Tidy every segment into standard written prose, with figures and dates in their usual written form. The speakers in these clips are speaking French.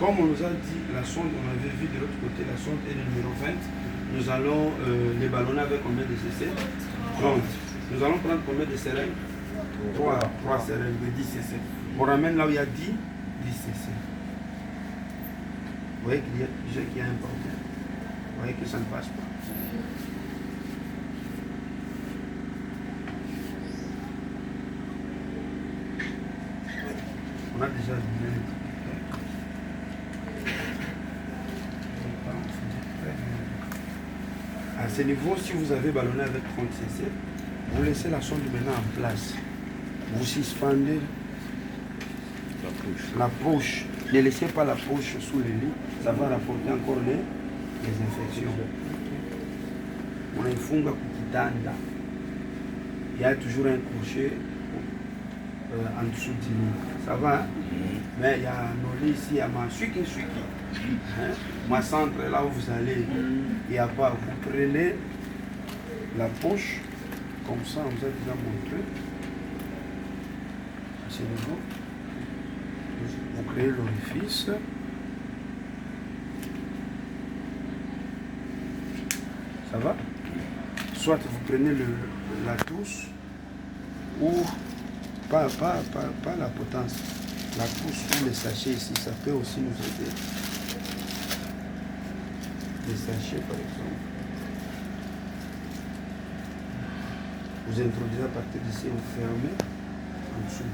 Comme on nous a dit, la sonde, on avait vu de l'autre côté, la sonde est le numéro 20. Nous allons les ballonner avec combien de cc? 30. Nous allons prendre combien de seringues? 3 seringues de 10 cc. On ramène là où il y a 10 cc. Vous voyez qu'il y a un problème. Vous voyez que ça ne passe pas. On a déjà bien. À ce niveau, si vous avez ballonné avec 30 cc, vous laissez la sonde maintenant en place. Vous suspendez la poche. Ne laissez pas la poche sous le lit, ça va rapporter encore les infections. On a une funga kukitanda. Il y a toujours un crochet en dessous du lit. Ça va, hein? Mais il y a nos lits ici, il y a ma suiki. Hein? Ma centre, là où vous allez, il n'y a pas. Vous prenez la poche, comme ça, on vous a déjà montré. À ce niveau. Vous créez l'orifice. Ça va? Soit vous prenez la touche ou pas la potence. La touche ou les sachets ici, ça peut aussi nous aider. Les sachets par exemple. Vous introduisez à partir d'ici, vous fermez en dessous du.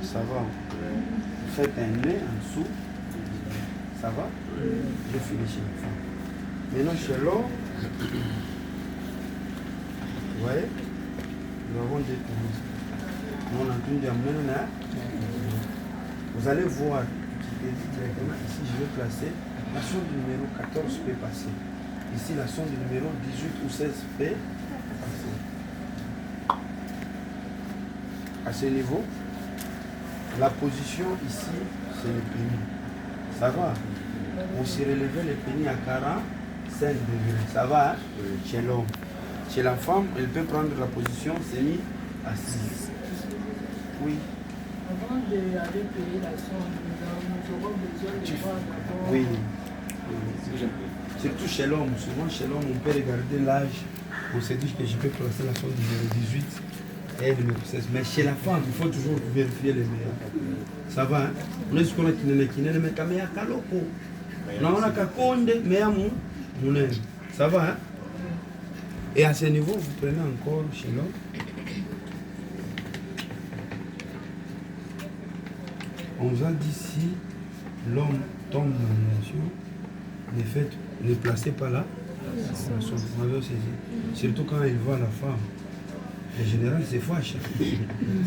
Ça va. Vous faites un nez en dessous. Ça va? Je finis chez la femme. Maintenant chez l'homme, vous voyez, nous avons des tours. Nous on a tout d'amener là. Vous allez voir qui dit directement ici, je vais placer la sonde du numéro 14 peut passer. Ici, la sonde du numéro 18 ou 16 peut passer. À ce niveau, la position ici, c'est le pénis. Ça va? On s'y relève le pénis à 45 degrés. Ça va, hein? Chez l'homme. Chez la femme, elle peut prendre la position semi-assise. Oui. Avant d'aller payer la sonde, nous aurons besoin de voir d'abord. Oui. Surtout chez l'homme. Souvent chez l'homme, on peut regarder l'âge. On se dit que je peux placer la sonde numéro 18 et numéro 16. Mais chez la femme, il faut toujours vérifier les meilleurs. Ça va, hein? On est ce qu'on a kinene, mais quand même, kaloko. On a kakonde, mais à mon. Ça va, hein? Et à ce niveau, vous prenez encore chez l'homme. On vous a dit si l'homme tombe dans l'émotion, ne placez pas là. Surtout quand il voit la femme. En général, c'est fâche.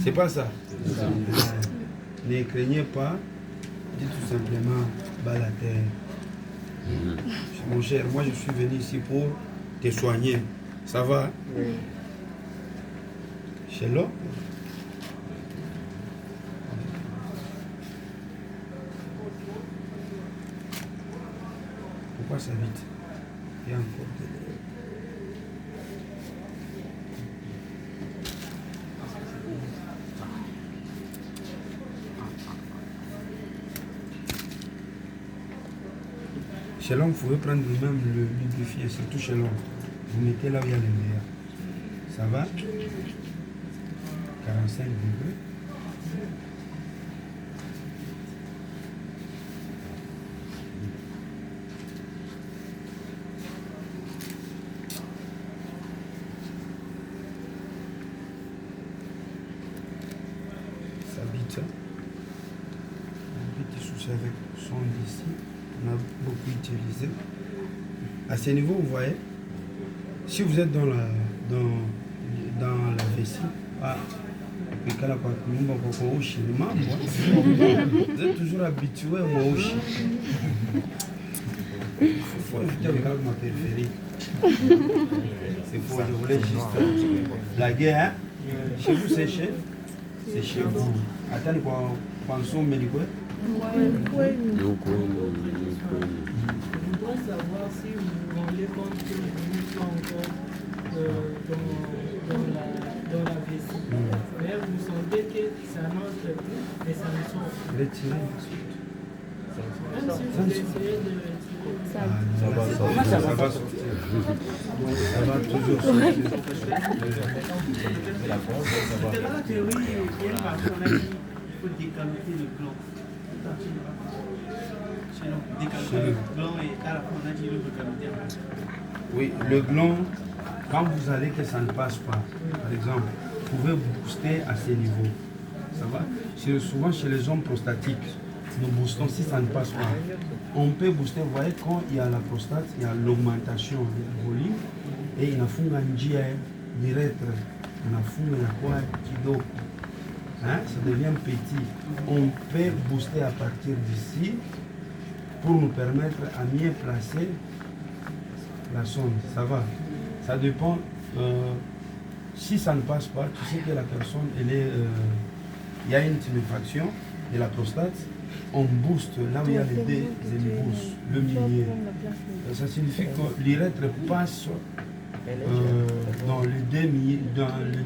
C'est pas ça. Ne craignez pas. Dites tout simplement, bas la terre. Mon cher, moi je suis venu ici pour te soigner. Ça va? Oui. Chez l'homme. Pourquoi ça vite? Il y a encore de l'air. Chez l'homme, vous pouvez prendre même le lubrifiant, surtout chez l'homme. Vous mettez là où il y a le meilleur. Ça va? 45 degrés. Ça bite. Un petit souci avec son d'ici. On a beaucoup utilisé. À ce niveau, vous voyez, si vous êtes dans la vessie, vous êtes toujours habitué au Oshi. Il faut éviter avec ma périphérie. C'est faux, je voulais juste blaguer. Hein? Chez vous, c'est chez vous. Attendez, pensons médicaux. Je voudrais savoir si vous vous rendez compte que les venus sont encore dans la vessie. Mais vous sentez que ça n'entre plus et ça ne sort plus. Retirez. Même si vous essayez de Ça va sortir. Ça va toujours sortir. Dans la théorie, il y a une partie, on a dit qu'il faut décaloter le blanc. Décaloter le blanc et à la fois on a dit le décaloter. Oui, le gland, quand vous allez que ça ne passe pas, par exemple, vous pouvez booster à ces niveaux. Ça va? Souvent chez les hommes prostatiques, nous boostons si ça ne passe pas. On peut booster, vous voyez, quand il y a la prostate, il y a l'augmentation du volume et il y a un dia direct, il y a quoi kido. Hein? Ça devient petit. On peut booster à partir d'ici pour nous permettre à mieux placer la sonde. Ça va. Ça dépend. Si ça ne passe pas, tu sais que la personne, il y a une tuméfaction de la prostate. On booste là où il y a les deux hémibus, le milieu. Ça signifie que l'urètre passe dans les deux milieux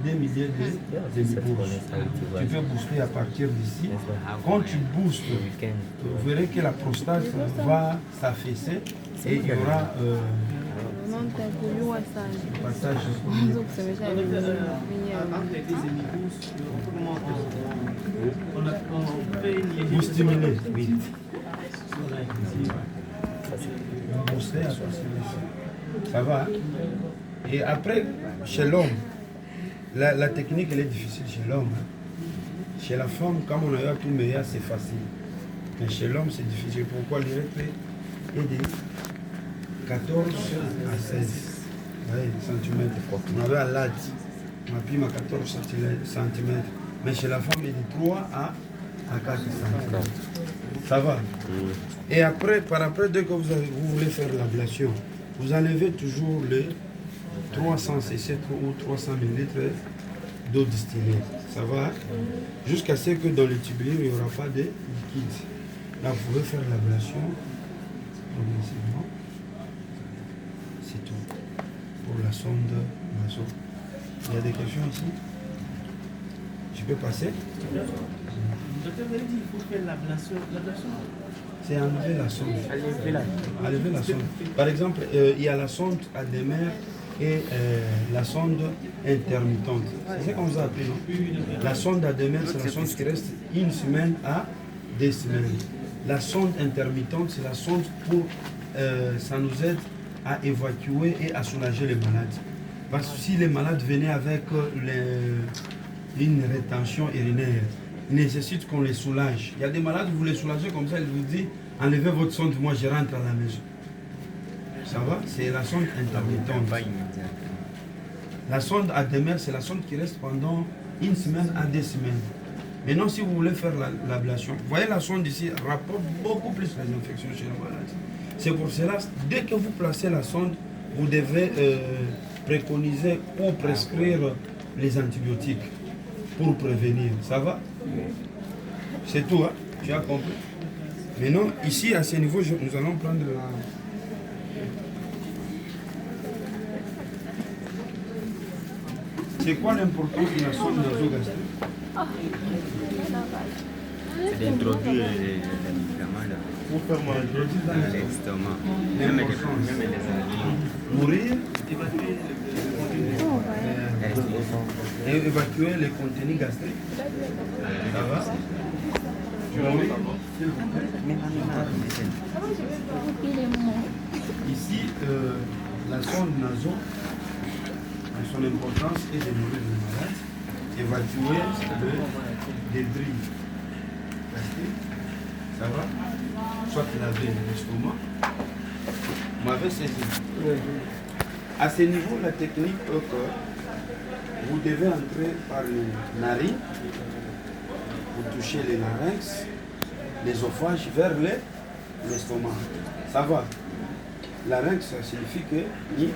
des hémibus. Tu peux booster à partir d'ici. Quand tu boostes, vous verrez que la prostate va s'affaisser et il y aura passage. Vous stimulez, oui. Booster à partir d'ici. Ça va. Et après, chez l'homme, la technique elle est difficile chez l'homme. Chez la femme, comme on a eu tout meilleur, c'est facile. Mais chez l'homme, c'est difficile. Pourquoi l'urètre est de 14 à 16 cm. On avait à l'âge, on a pris 14 cm. Mais chez la femme, il est de 3 à 4 cm. Ça va. Et après, dès que vous voulez faire l'ablation, vous enlevez toujours les 300 cc ou 300 ml d'eau distillée. Ça va. Jusqu'à ce que dans le tubulure, il n'y aura pas de liquide. Là, vous pouvez faire l'ablation progressivement. C'est tout. Pour la sonde naso. Il y a des questions ici? Je peux passer? Docteur, vous avez dit qu'il faut faire l'ablation. C'est enlever la sonde. Enlever la sonde. Par exemple, il y a la sonde adémère et la sonde intermittente. C'est ce qu'on vous a appelé, non? La sonde adémère, c'est la sonde qui reste 1 semaine à 2 semaines. La sonde intermittente, c'est la sonde pour... ça nous aide à évacuer et à soulager les malades. Parce que si les malades venaient avec une rétention urinaire, il nécessite qu'on les soulage. Il y a des malades, vous les soulagez comme ça, ils vous disent, enlevez votre sonde, moi je rentre à la maison. Ça va? C'est la sonde intermittente. La sonde adémère, c'est la sonde qui reste pendant 1 semaine à 2 semaines. Maintenant, si vous voulez faire l'ablation, vous voyez la sonde ici rapporte beaucoup plus les infections chez les malades. C'est pour cela, dès que vous placez la sonde, vous devez préconiser ou prescrire les antibiotiques pour prévenir. Ça va? C'est tout, hein? Tu as compris? Maintenant, ici, à ce niveau, nous allons prendre la... C'est quoi l'importance de la sonde nasogastrique? C'est d'introduire les médicaments là. Pour faire Dans l'estomac. Même les aliments. Mourir, évacuer les contenus gastriques. Ça va? Ici, la sonde naso, son importance est de nourrir le malade, évacuer le débris gastrique. Ça va? Soit laver l'estomac. Vous m'avez saisi. À ce niveau, la technique est que vous devez entrer par les narines, vous touchez les larynx, l'œsophage vers l'estomac. Ça va? Larynx, ça signifie que ni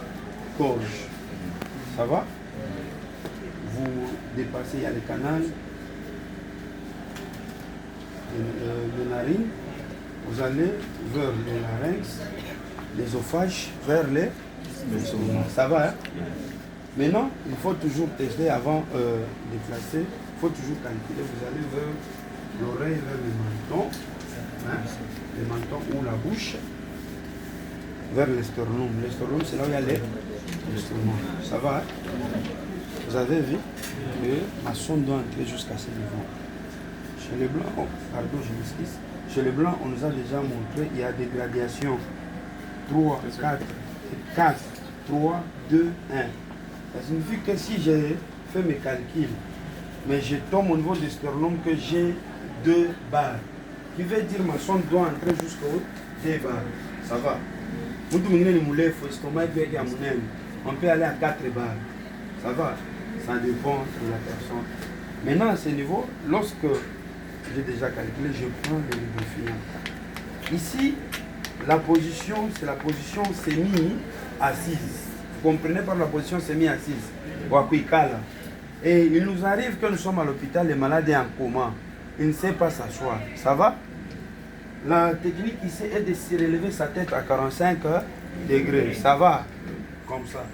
gorge. Ça va? Vous dépassez, il y a le canal de narine, vous allez vers le larynx, l'œsophage vers l'estomac. Ça va, hein? Maintenant, il faut toujours tester avant de placer, il faut toujours calculer, vous allez vers l'oreille, vers le menton, hein? le menton ou la bouche vers l'esternum. L'esternum, c'est là où il y a l'estomac. Ça va? Vous avez vu que ma sonde doit entrer jusqu'à ce niveau. Chez les blancs, oh, pardon, je m'excuse. Chez les blancs, on nous a déjà montré il y a des gradations 3, 4, 3, 2, 1. Ça signifie que si j'ai fait mes calculs, mais je tombe au niveau du sternum que j'ai 2 barres, qui veut dire ma sonde doit entrer jusqu'au 2 barres. Ça va. On peut aller à 4 barres. Ça va. Ça dépend de la personne. Maintenant, à ce niveau, lorsque j'ai déjà calculé, je prends le lubrifiant. Ici, la position, c'est la position semi-assise. Vous comprenez par la position semi-assise? Et il nous arrive que nous sommes à l'hôpital, le malade est en coma. Il ne sait pas s'asseoir. Ça va? La technique ici est de surélever sa tête à 45 degrés. Ça va? Comme ça.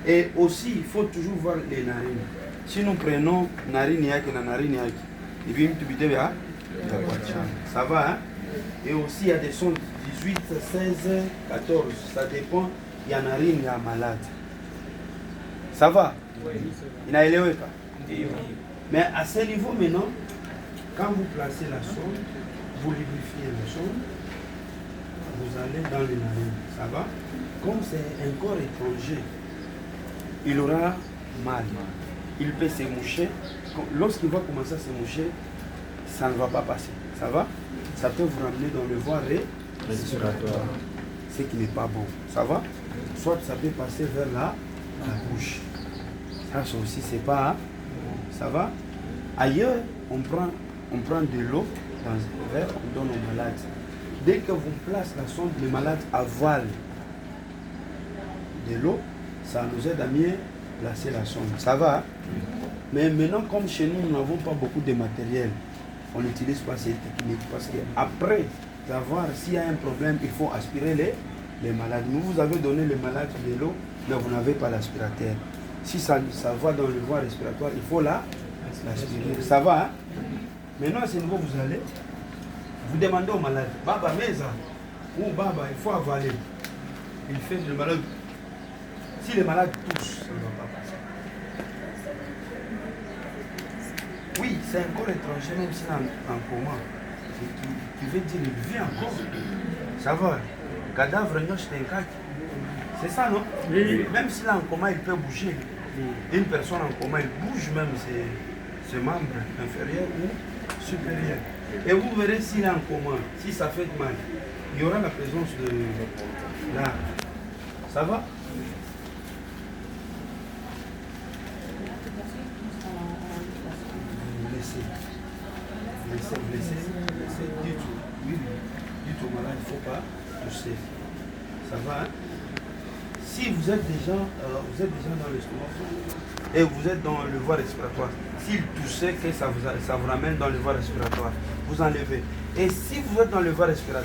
Et aussi, il faut toujours voir les narines. Si nous prenons narine yaki na narine yaki, ça va, hein? Et aussi, il y a des sons 18, 16, 14. Ça dépend. Il y a narine, il y a malade. Ça va? Il a élevé pas. Mais à ce niveau maintenant, quand vous placez la sonde, vous lubrifiez la sonde, vous allez dans les narines. Ça va? Comme c'est un corps étranger, il aura mal. Il peut se moucher. Lorsqu'il va commencer à se moucher, ça ne va pas passer. Ça va? Ça peut vous ramener dans le voie respiratoire. Ce qui n'est pas bon. Ça va? Soit ça peut passer vers la bouche. Ça aussi, c'est pas. Ça va? Ailleurs, on prend de l'eau dans un verre, on donne au malade. Dès que vous placez la sonde, le malade avale de l'eau, ça nous aide à mieux placer la sonde. Ça va? Mais maintenant, comme chez nous, nous n'avons pas beaucoup de matériel, on n'utilise pas ces techniques parce qu'après avoir, s'il y a un problème, il faut aspirer les malades. Nous vous avez donné les malades de l'eau, mais vous n'avez pas l'aspirateur. Si ça va dans le voie respiratoire, il faut l'aspirer. Ça va, hein? Maintenant, à ce niveau, vous allez, vous demandez au malade, Baba, Meza, ou Baba, il faut avaler. Il fait le malade. Si les malades toussent, ça ne va pas passer. Oui, c'est un corps étranger, même s'il est en coma. Qui veut dire qu'il vit encore. Ça va. Le cadavre, c'est ça, non? Oui. Même s'il est en coma, il peut bouger. Une personne en coma, il bouge même ses membres inférieurs ou supérieurs. Et vous verrez s'il est en coma, si ça fait mal, il y aura la présence de là. Ça va? Laissez, dites au malade, il ne faut pas tousser. Ça va, hein? Si vous êtes déjà dans l'estomac et vous êtes dans le voie respiratoire, s'il toussait, que ça vous ramène dans le voie respiratoire, vous enlevez. Et si vous êtes dans le voie respiratoire,